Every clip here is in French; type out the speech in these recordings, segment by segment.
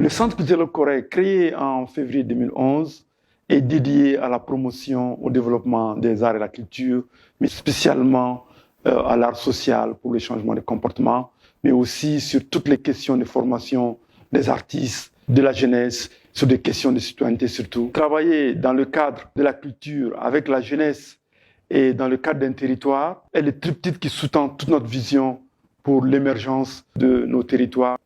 Le Centre culturel Corée, créé en février 2011, est dédié à la promotion, au développement des arts et de la culture, mais spécialement à l'art social pour le changement de comportement, mais aussi sur toutes les questions de formation des artistes, de la jeunesse, sur des questions de citoyenneté surtout. Travailler dans le cadre de la culture avec la jeunesse et dans le cadre d'un territoire est le triptyque qui sous-tend toute notre vision pour l'émergence de nos territoires.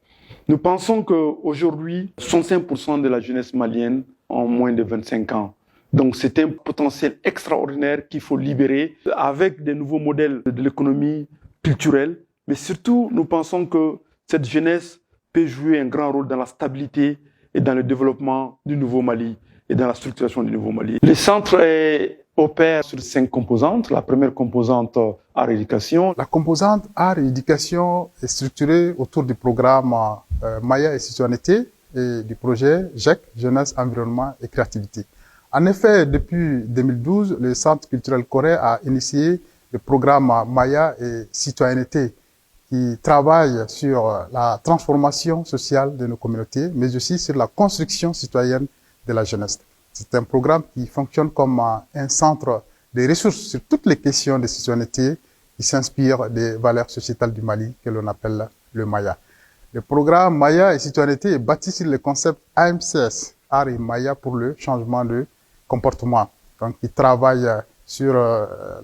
Nous pensons qu'aujourd'hui, 65% de la jeunesse malienne ont moins de 25 ans. Donc c'est un potentiel extraordinaire qu'il faut libérer avec des nouveaux modèles de l'économie culturelle. Mais surtout, nous pensons que cette jeunesse peut jouer un grand rôle dans la stabilité et dans le développement du Nouveau Mali et dans la structuration du Nouveau Mali. Le centre opère sur 5 composantes. La première composante, art et éducation. La composante art et éducation est structurée autour du programme Maya et citoyenneté et du projet GEC, Jeunesse, Environnement et Créativité. En effet, depuis 2012, le Centre culturel Corée a initié le programme Maya et citoyenneté qui travaille sur la transformation sociale de nos communautés, mais aussi sur la construction citoyenne de la jeunesse. C'est un programme qui fonctionne comme un centre de ressources sur toutes les questions de citoyenneté qui s'inspire des valeurs sociétales du Mali que l'on appelle le Maya. Le programme Maya et citoyenneté est bâti sur le concept AMCS, Art et Maya pour le changement de comportement. Donc, il travaille sur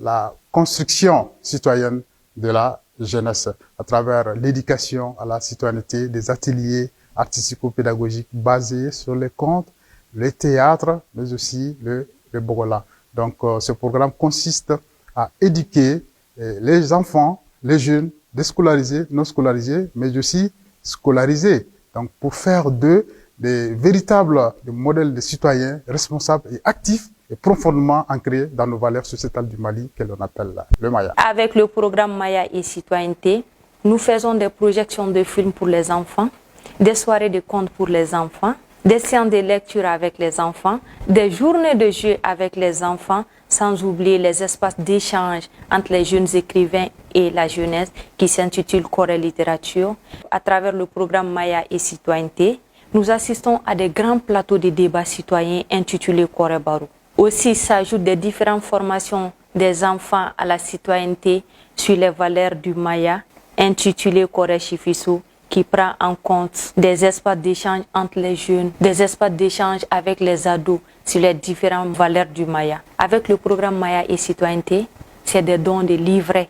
la construction citoyenne de la jeunesse à travers l'éducation à la citoyenneté, des ateliers artistico-pédagogiques basés sur les contes, le théâtre, mais aussi le bogola. Donc, ce programme consiste à éduquer les enfants, les jeunes, déscolarisés, non scolarisés, mais aussi scolarisés. Donc, pour faire d'eux des véritables modèles de citoyens responsables et actifs et profondément ancrés dans nos valeurs sociétales du Mali que l'on appelle le Maya. Avec le programme Maya et citoyenneté, nous faisons des projections de films pour les enfants, des soirées de contes pour les enfants, des séances de lecture avec les enfants, des journées de jeux avec les enfants, sans oublier les espaces d'échange entre les jeunes écrivains et la jeunesse qui s'intitule Corée Littérature. À travers le programme Maya et citoyenneté, nous assistons à des grands plateaux de débats citoyens intitulés Corée Barou. Aussi s'ajoutent des différentes formations des enfants à la citoyenneté sur les valeurs du Maya, intitulé Corée Shifisu, qui prend en compte des espaces d'échange entre les jeunes, des espaces d'échange avec les ados sur les différentes valeurs du Maya. Avec le programme Maya et citoyenneté, c'est des dons de livrets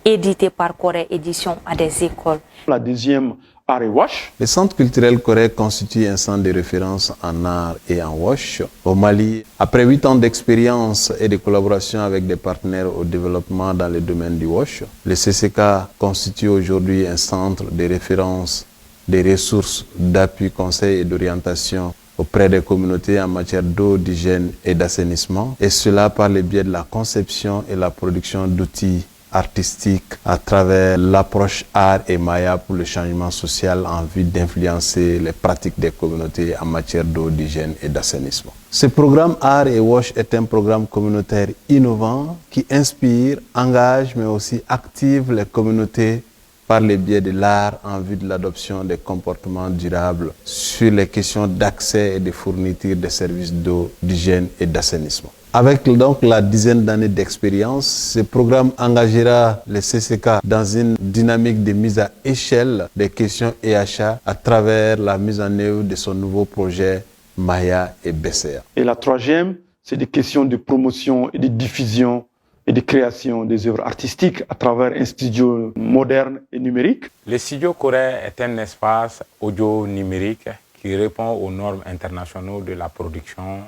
édités par Corée Édition à des écoles. La deuxième, art et wash. Le Centre culturel Corée constitue un centre de référence en art et en wash au Mali. Après 8 ans d'expérience et de collaboration avec des partenaires au développement dans le domaine du wash, le CCK constitue aujourd'hui un centre de référence des ressources d'appui, conseil et d'orientation auprès des communautés en matière d'eau, d'hygiène et d'assainissement, et cela par le biais de la conception et la production d'outils artistique à travers l'approche art et Maya pour le changement social en vue d'influencer les pratiques des communautés en matière d'eau, d'hygiène et d'assainissement. Ce programme Art et Wash est un programme communautaire innovant qui inspire, engage mais aussi active les communautés par le biais de l'art en vue de l'adoption des comportements durables sur les questions d'accès et de fourniture des services d'eau, d'hygiène et d'assainissement. Avec donc la dizaine d'années d'expérience, ce programme engagera les CCK dans une dynamique de mise à échelle des questions EHA à travers la mise en œuvre de son nouveau projet Maya et BCA. Et la troisième, c'est des questions de promotion et de diffusion et de création des œuvres artistiques à travers un studio moderne et numérique. Le studio Corée est un espace audio numérique qui répond aux normes internationales de la production.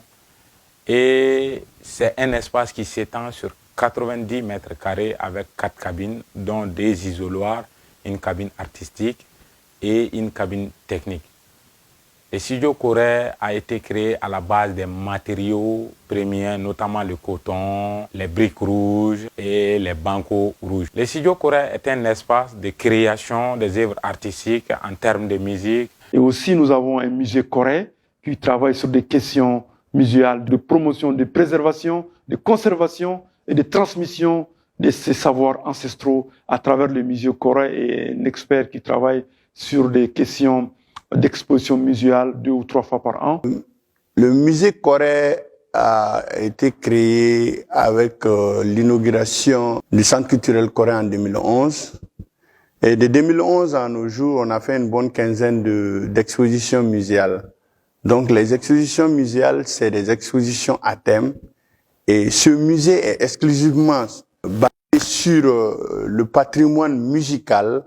Et c'est un espace qui s'étend sur 90 mètres carrés avec 4 cabines, dont des isoloirs, une cabine artistique et une cabine technique. Le studio Corée a été créé à la base des matériaux premiers, notamment le coton, les briques rouges et les bancos rouges. Le studio Corée est un espace de création des œuvres artistiques en termes de musique. Et aussi, nous avons un musée Corée qui travaille sur des questions muséale, de promotion, de préservation, de conservation et de transmission de ces savoirs ancestraux à travers le musée Corée et un expert qui travaille sur des questions d'expositions muséales 2 ou 3 fois par an. Le musée Corée a été créé avec l'inauguration du Centre culturel Corée en 2011. Et de 2011 à nos jours, on a fait une bonne quinzaine d'expositions muséales. Donc les expositions muséales, c'est des expositions à thème. Et ce musée est exclusivement basé sur le patrimoine musical,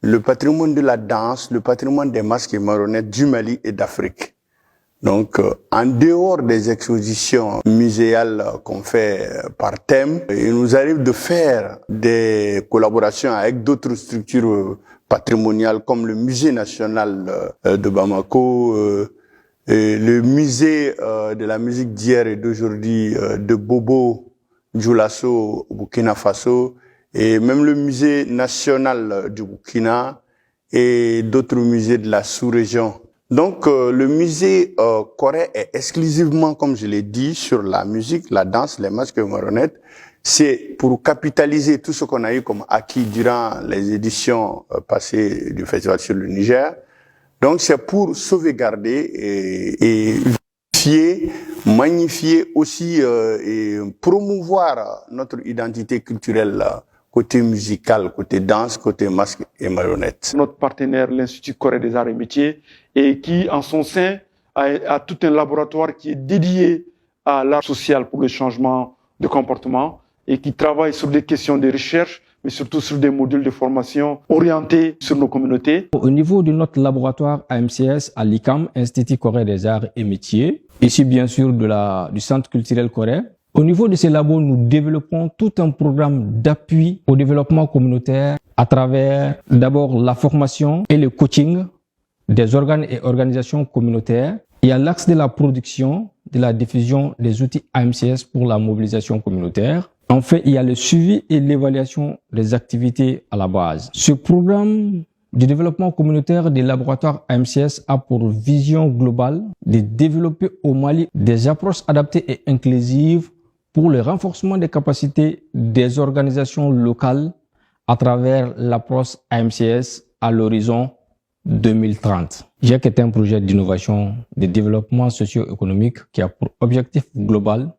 le patrimoine de la danse, le patrimoine des masques et marionnettes du Mali et d'Afrique. Donc, en dehors des expositions muséales qu'on fait par thème, il nous arrive de faire des collaborations avec d'autres structures patrimoniales comme le Musée national de Bamako, le musée de la musique d'hier et d'aujourd'hui de Bobo Dioulasso au Burkina Faso, et même le musée national du Burkina et d'autres musées de la sous-région. Donc, le musée Corée est exclusivement, comme je l'ai dit, sur la musique, la danse, les masques et les marionnettes. C'est pour capitaliser tout ce qu'on a eu comme acquis durant les éditions passées du Festival sur le Niger. Donc, c'est pour sauvegarder et vérifier, magnifier aussi et promouvoir notre identité culturelle côté musical, côté danse, côté masque et marionnettes. Notre partenaire, l'Institut Corée des Arts et Métiers, et qui, en son sein, a tout un laboratoire qui est dédié à l'art social pour le changement de comportement et qui travaille sur des questions de recherche, mais surtout sur des modules de formation orientés sur nos communautés. Au niveau de notre laboratoire AMCS à l'ICAM, Institut Corée des Arts et Métiers, ici bien sûr du Centre culturel Corée, au niveau de ces labos, nous développons tout un programme d'appui au développement communautaire à travers d'abord la formation et le coaching des organes et organisations communautaires. Il y a l'axe de la production, de la diffusion des outils AMCS pour la mobilisation communautaire. Enfin, il y a le suivi et l'évaluation des activités à la base. Ce programme du développement communautaire des laboratoires AMCS a pour vision globale de développer au Mali des approches adaptées et inclusives pour le renforcement des capacités des organisations locales à travers l'approche AMCS à l'horizon 2030. GIEC est un projet d'innovation de développement socio-économique qui a pour objectif global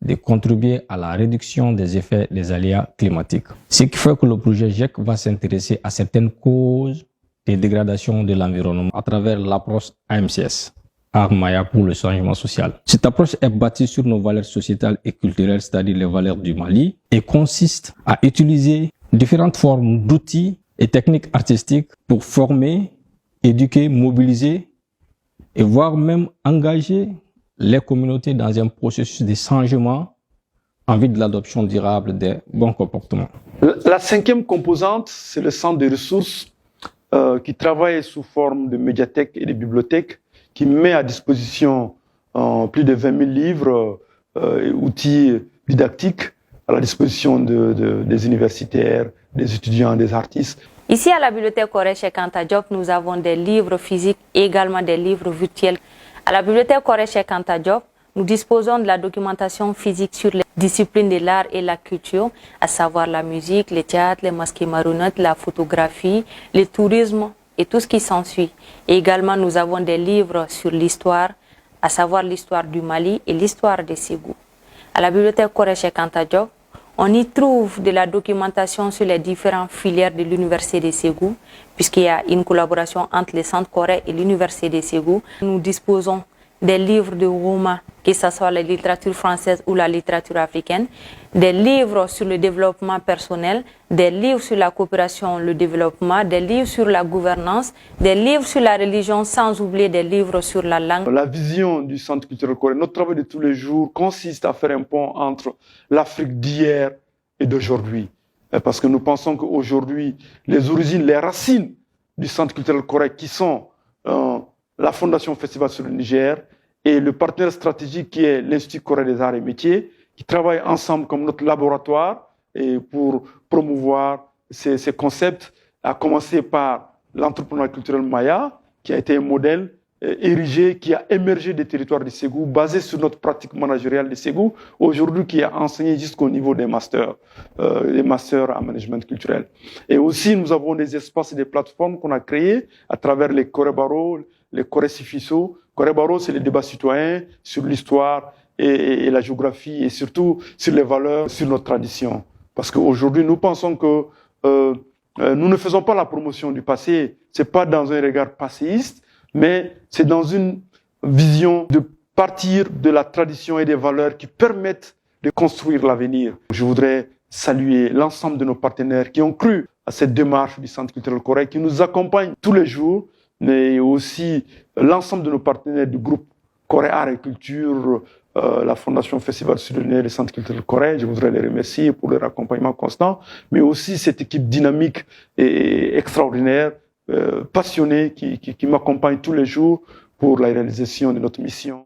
de contribuer à la réduction des effets des aléas climatiques. Ce qui fait que le projet GIEC va s'intéresser à certaines causes de dégradation de l'environnement à travers l'approche AMCS. Art Maya pour le changement social. Cette approche est bâtie sur nos valeurs sociétales et culturelles, c'est-à-dire les valeurs du Mali, et consiste à utiliser différentes formes d'outils et techniques artistiques pour former, éduquer, mobiliser et voire même engager les communautés dans un processus de changement en vue de l'adoption durable des bons comportements. La cinquième composante, c'est le centre de ressources qui travaille sous forme de médiathèques et de bibliothèques, qui met à disposition plus de 20 000 livres et outils didactiques à la disposition des universitaires, des étudiants, des artistes. Ici à la bibliothèque Corée Cheikh Anta Diop, nous avons des livres physiques et également des livres virtuels. À la bibliothèque Corée Cheikh Anta Diop, nous disposons de la documentation physique sur les disciplines de l'art et la culture, à savoir la musique, le théâtre, les masques et marionnettes, la photographie, le tourisme et tout ce qui s'ensuit. Et également, nous avons des livres sur l'histoire, à savoir l'histoire du Mali et l'histoire des Ségou. À la bibliothèque Corée Cheikh Anta Diop, on y trouve de la documentation sur les différentes filières de l'Université des Ségou, puisqu'il y a une collaboration entre le Centre Corée et l'Université des Ségou. Nous disposons des livres de romans, que ce soit la littérature française ou la littérature africaine, des livres sur le développement personnel, des livres sur la coopération, le développement, des livres sur la gouvernance, des livres sur la religion, sans oublier des livres sur la langue. La vision du Centre culturel coréen, notre travail de tous les jours consiste à faire un pont entre l'Afrique d'hier et d'aujourd'hui. Parce que nous pensons qu'aujourd'hui, les origines, les racines du Centre culturel coréen, qui sont la Fondation Festival sur le Niger et le partenaire stratégique qui est l'Institut Corée des Arts et Métiers, qui travaillent ensemble comme notre laboratoire et pour promouvoir ces concepts, à commencer par l'entrepreneuriat culturel Maya, qui a été un modèle érigé, qui a émergé des territoires de Ségou, basé sur notre pratique managériale de Ségou, aujourd'hui qui a enseigné jusqu'au niveau des masters en management culturel. Et aussi, nous avons des espaces et des plateformes qu'on a créées à travers les Korebaro, les Koresifiso. Korebaro, c'est les débats citoyens sur l'histoire et la géographie et surtout sur les valeurs, sur notre tradition. Parce qu'aujourd'hui, nous pensons que nous ne faisons pas la promotion du passé, c'est pas dans un regard passéiste, mais c'est dans une vision de partir de la tradition et des valeurs qui permettent de construire l'avenir. Je voudrais saluer l'ensemble de nos partenaires qui ont cru à cette démarche du Centre culturel Corée, qui nous accompagnent tous les jours, mais aussi l'ensemble de nos partenaires du groupe Corée Art et Culture, la Fondation Festival Sud-Est, le Centre culturel Corée. Je voudrais les remercier pour leur accompagnement constant, mais aussi cette équipe dynamique et extraordinaire, passionnée, qui m'accompagne tous les jours pour la réalisation de notre mission.